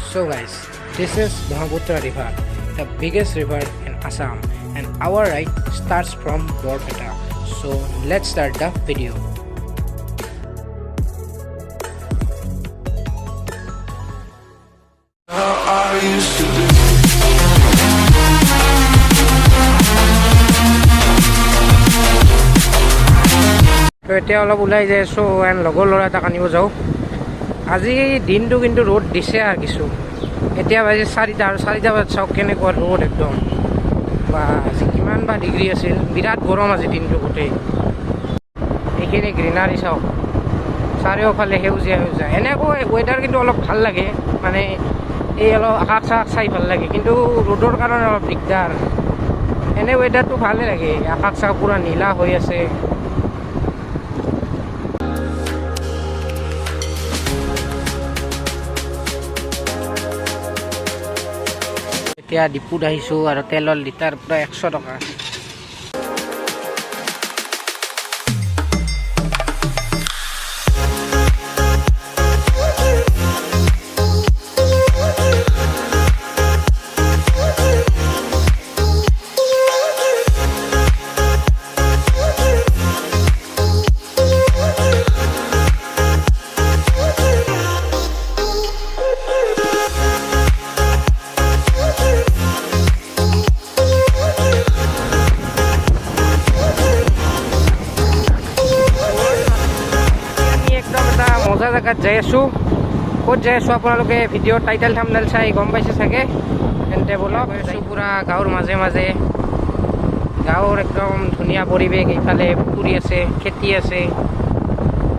So guys, this is Brahmaputra River, the biggest river in Assam, and our ride starts from Borpeta. So let's start the video. তো এতিয়া অলপ ওলাই যাই আছোঁ and লগৰ ল'ৰা এটাক আনিব যাওঁ। আজি দিনটো কিন্তু ৰ'দ দিছে আৰু কিছু। এতিয়া বাজি 4টা আৰু 4টা বজাত চাওক কেনেকুৱা ৰ'দ একদম। বা আজি কিমান বা ডিগ্ৰী আছিল, বিৰাট গৰম আজি দিনটো গোটেই। এইখিনি গ্ৰীনাৰী চাওক, চাৰিওফালে সেউজীয়া সেউজীয়া। এনেকৈ ৱেডাৰ কিন্তু অলপ ভাল লাগে, মানে এই অলপ আকাশ চাকাশ চাই ভাল লাগে, কিন্তু ৰ'দৰ কাৰণে অলপ দিগদাৰ। এনে ৱেডাৰটো ভালেই লাগে, আকাশ চাকাশ পূৰা নীলা হৈ আছে। এতিয়া ডিপুত আহিছোঁ আৰু তেলৰ লিটাৰ প্ৰায় 100 টকা। মজা জেগাত যাই আছোঁ। ক'ত যাই আছোঁ আপোনালোকে ভিডিঅ'ৰ টাইটেল থাম্বনেইল চাই গম পাইছে চাগে। তেন্তে বলক আছোঁ পূৰা গাঁৱৰ মাজে মাজে। গাঁৱৰ একদম ধুনীয়া পৰিৱেশ, এইফালে পুখুৰী আছে, খেতি আছে।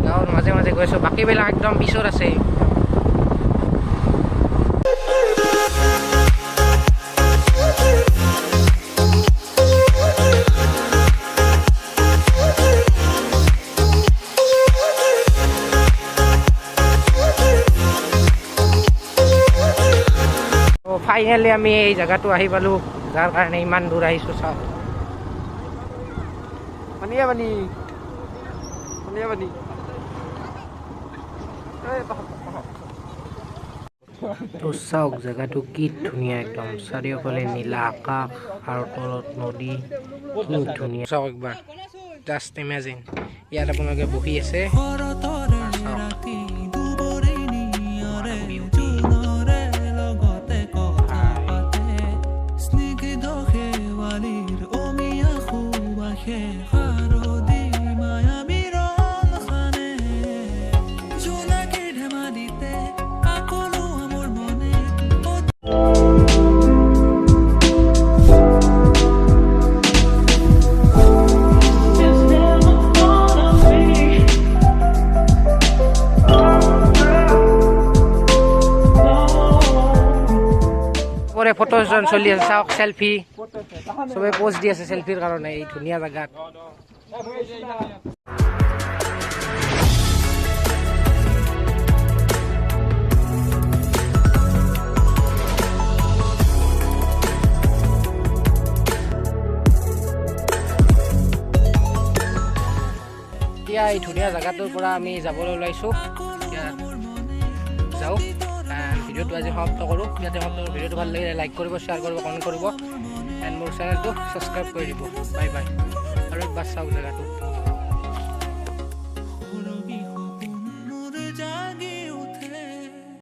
গাঁৱৰ মাজে মাজে গৈ আছোঁ, বাকীবিলাক একদম পিছত আছে। ফাইনেলি আমি এই জেগাটো আহি পালোঁ, যাৰ কাৰণে ইমান দূৰ আহিছোঁ। চাওক তো চাওক জেগাটো কি ধুনীয়া একদম, চাৰিওফালে নীলা আকাশ আৰু তলত নদী, কি ধুনীয়া। চাওক একবাৰ, জাষ্ট ইমেজিন। ইয়াত আপোনালোকে বহি আছে, ফটো চলি আছে। চাওক চেলফি, চবে পোষ্ট দি আছে চেলফিৰ কাৰণে এই ধুনীয়া জেগাত। এতিয়া এই ধুনীয়া জেগাটোৰ পৰা আমি যাবলৈ ওলাইছোঁ। এতিয়া যাওঁ, ভিডিঅ'টো আজি সমাপ্ত কৰোঁ। ইয়াতে সমাপ্ত কৰোঁ। ভিডিঅ'টো ভাল লাগিলে লাইক কৰিব, শ্বেয়াৰ কৰিব, কমেণ্ট কৰিব, এণ্ড মোৰ চেনেলটো ছাবস্ক্ৰাইব কৰি দিব। Bye bye. আৰু একবাৰ চাওক জেগাটো।